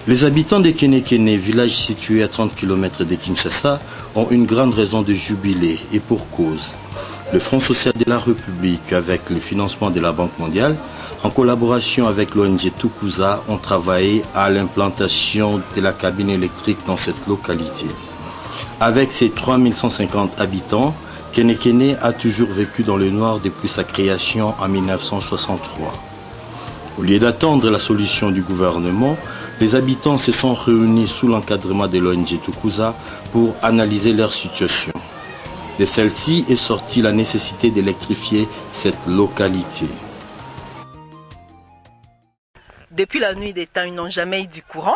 Les habitants de Kenekene, village situé à 30 km de Kinshasa, ont une grande raison de jubiler et pour cause. Le Fonds social de la République, avec le financement de la Banque mondiale, en collaboration avec l'ONG Tukuza, ont travaillé à l'implantation de la cabine électrique dans cette localité. Avec ses 3150 habitants, Kenekene a toujours vécu dans le noir depuis sa création en 1963. Au lieu d'attendre la solution du gouvernement, les habitants se sont réunis sous l'encadrement de l'ONG Tukuza pour analyser leur situation. De celle-ci est sortie la nécessité d'électrifier cette localité. Depuis la nuit des temps, ils n'ont jamais eu du courant.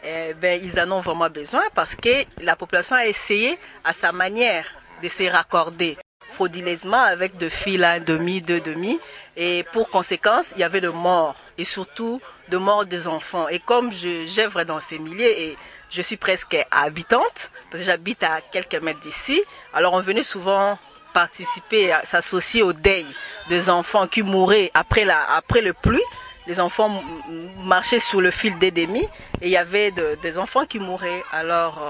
Ils en ont vraiment besoin parce que la population a essayé à sa manière de se raccorder frauduleusement avec de fils à 1,5, 2,5. Et pour conséquence, il y avait de morts et surtout de morts des enfants. Et comme j'œuvre dans ces milieux et je suis presque habitante, parce que j'habite à quelques mètres d'ici, alors on venait souvent participer, s'associer au deuil des enfants qui mouraient après le pluie. Les enfants marchaient sur le fil des demi et il y avait des enfants qui mouraient. Alors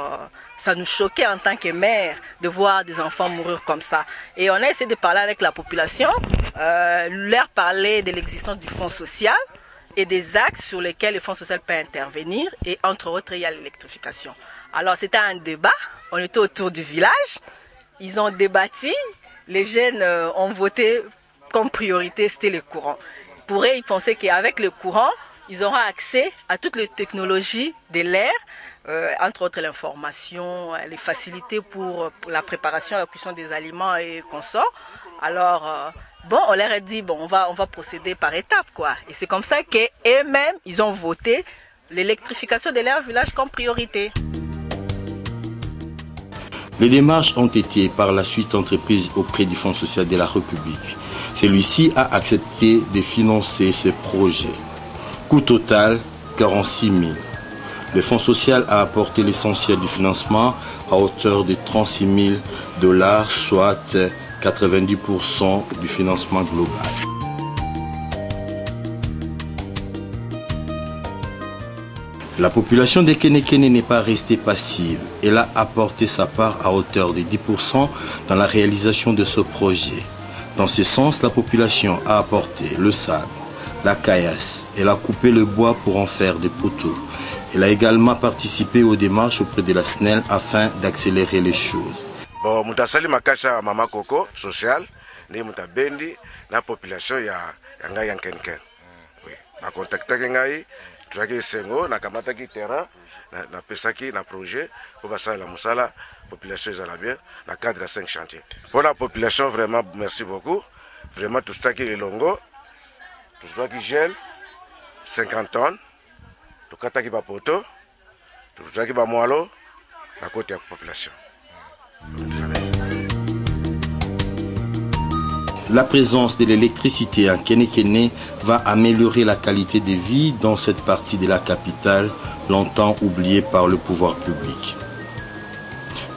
ça nous choquait en tant que mère de voir des enfants mourir comme ça. Et on a essayé de parler avec la population, leur parler de l'existence du fonds social et des axes sur lesquels le fonds social peut intervenir. Et entre autres, il y a l'électrification. Alors c'était un débat, on était autour du village, ils ont débattu, les jeunes ont voté comme priorité, c'était le courant. Pour eux, ils pensaient qu'avec le courant, ils auront accès à toutes les technologies de l'ère, entre autres l'information, les facilités pour la préparation, la cuisson des aliments et consorts. Alors, on leur a dit, on va procéder par étapes, quoi. Et c'est comme ça qu'eux-mêmes, ils ont voté l'électrification de leur village comme priorité. Les démarches ont été par la suite entreprises auprès du Fonds social de la République. Celui-ci a accepté de financer ce projet. Coût total, 46 000. Le Fonds social a apporté l'essentiel du financement à hauteur de 36 000 $, soit 90% du financement global. La population de Kenekene n'est pas restée passive. Elle a apporté sa part à hauteur de 10% dans la réalisation de ce projet. Dans ce sens, la population a apporté le sable, la caillasse, elle a coupé le bois pour en faire des poteaux. Elle a également participé aux démarches auprès de la SNEL afin d'accélérer les choses. Bon, mutasali makasha mama koko social, ni mutabendi la population ya ngai ya Kenken. Oui, ba contacta ngai, tuaki sengo na kamata ki terrain na pesaki na projet pour basala la musala. Population est bien, la cadre à 5 chantiers. Pour la population, vraiment, merci beaucoup. Vraiment, tout ça qui est longo, tout ça qui gèle, 50 tonnes, tout ça qui va poto, tout ça qui va moalo, la côté de la population. La présence de l'électricité en Kenekene va améliorer la qualité de vie dans cette partie de la capitale, longtemps oubliée par le pouvoir public.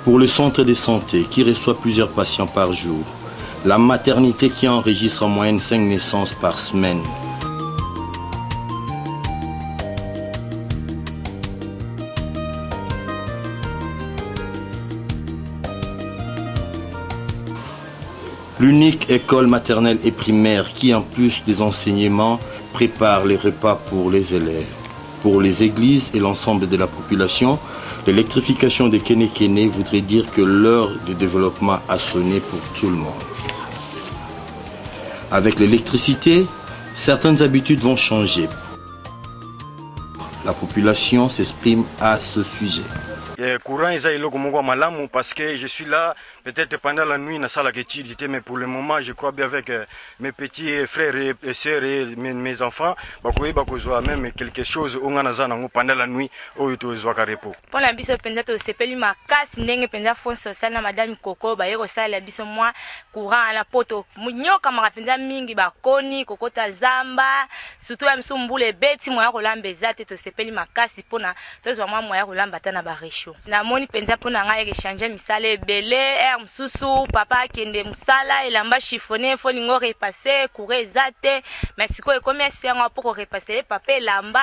Pour le centre de santé qui reçoit plusieurs patients par jour, la maternité qui enregistre en moyenne 5 naissances par semaine. L'unique école maternelle et primaire qui, en plus des enseignements, prépare les repas pour les élèves. Pour les églises et l'ensemble de la population, l'électrification de Kenekene voudrait dire que l'heure de développement a sonné pour tout le monde. Avec l'électricité, certaines habitudes vont changer. La population s'exprime à ce sujet. Courant est malamu parce que je suis là peut-être pendant la nuit na salle d'études, mais pour le moment je crois bien avec mes petits frères et sœurs et mes enfants même quelque chose pendant la nuit au repos. Pour la biso penza to sepeli makasi ndenge penza fond social na madame Koko ba yeko sala biso moi courant à la poto munyoka makapenza mingi bakoni kokota zamba surtout ya msumbule beti moya kolamba ezate to sepeli makasi pona tozwa moi moya kolamba ta na ba riche. réchaud namoni penza pona nga échanger misala ebele mususu papa kende musala elamba chiffonné fo lingo repasser courre ezate mais siko ekomi esengo pour repasser papa elamba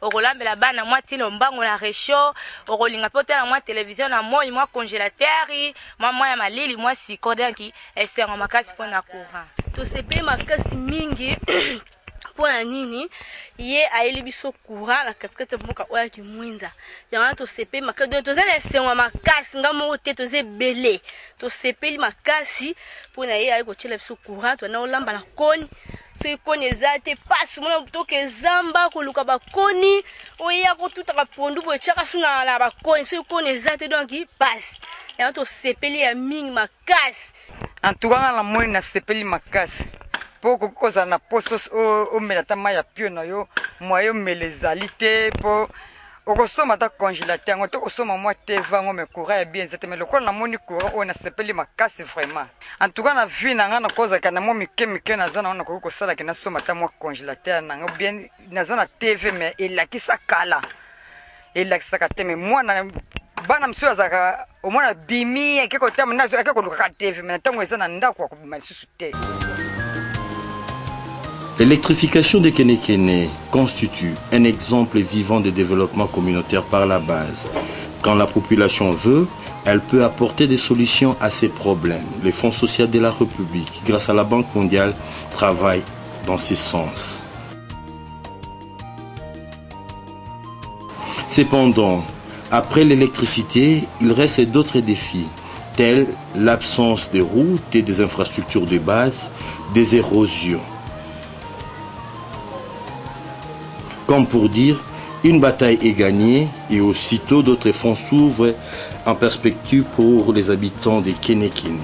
okolambela bana mwa tilo mbango na réchaud okolinga pe otala mwa télévision na moi mwa congélateur mwa ya malili mwa siko donc esengo makasi pona courant to sepe makasi mingi pona nini ye ayeli biso courant la casquette mboka oya ki mwinza yana to sepe makasi to zana esengo makasi ngamo te to ze belé to sepeli makasi pona ye ayi ko chela biso courant to na olamba na koni so ikoni ezate passe mona butoke zamba ko luka bakoni oya ko tutaka pondu bo chaka suna la bakoni so ikoni ezate donc passe yana to sepeli ya mingi makasi en tout cas la moine na sepeli makasi poko koza na poso o melata maya pio na yo moyo melezalité po okosoma ta congélateur ngo to kosoma moi teva ngo me courant bien zete mais le ko na moni courant on a sepeli makasi vraiment en tout cas na vie na nga na koza kana mo mike na zana on ko sala kana soma ta moi congélateur na ngo bien na zana TV mais elakisa kala elakisa ka te mais moi na bana msio azaka omona bimi ekeko tamu nazo ekeko luka TV mais tango ezana ndako ko masusu te. L'électrification de Kenekene constitue un exemple vivant de développement communautaire par la base. Quand la population veut, elle peut apporter des solutions à ces problèmes. Le Fonds social de la République, grâce à la Banque mondiale, travaille dans ce sens. Cependant, après l'électricité, il reste d'autres défis, tels l'absence de routes et des infrastructures de base, des érosions. Comme pour dire, une bataille est gagnée et aussitôt d'autres fronts s'ouvrent en perspective pour les habitants de Kenekene.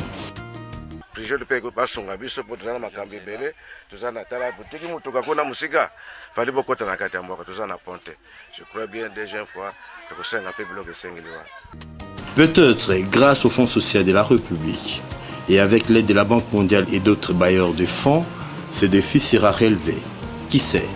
Je ne peux pas songa biso pour tozana makambi belé tozana tala botiki mutuka kuna musika fali bokota na kati ya mboka tozana ponte. Je crois bien deuxième fois que c'est un peu bloqué sengeliwa. Peut-être grâce au Fonds social de la République et avec l'aide de la Banque mondiale et d'autres bailleurs de fonds, ce défi sera relevé. Qui sait?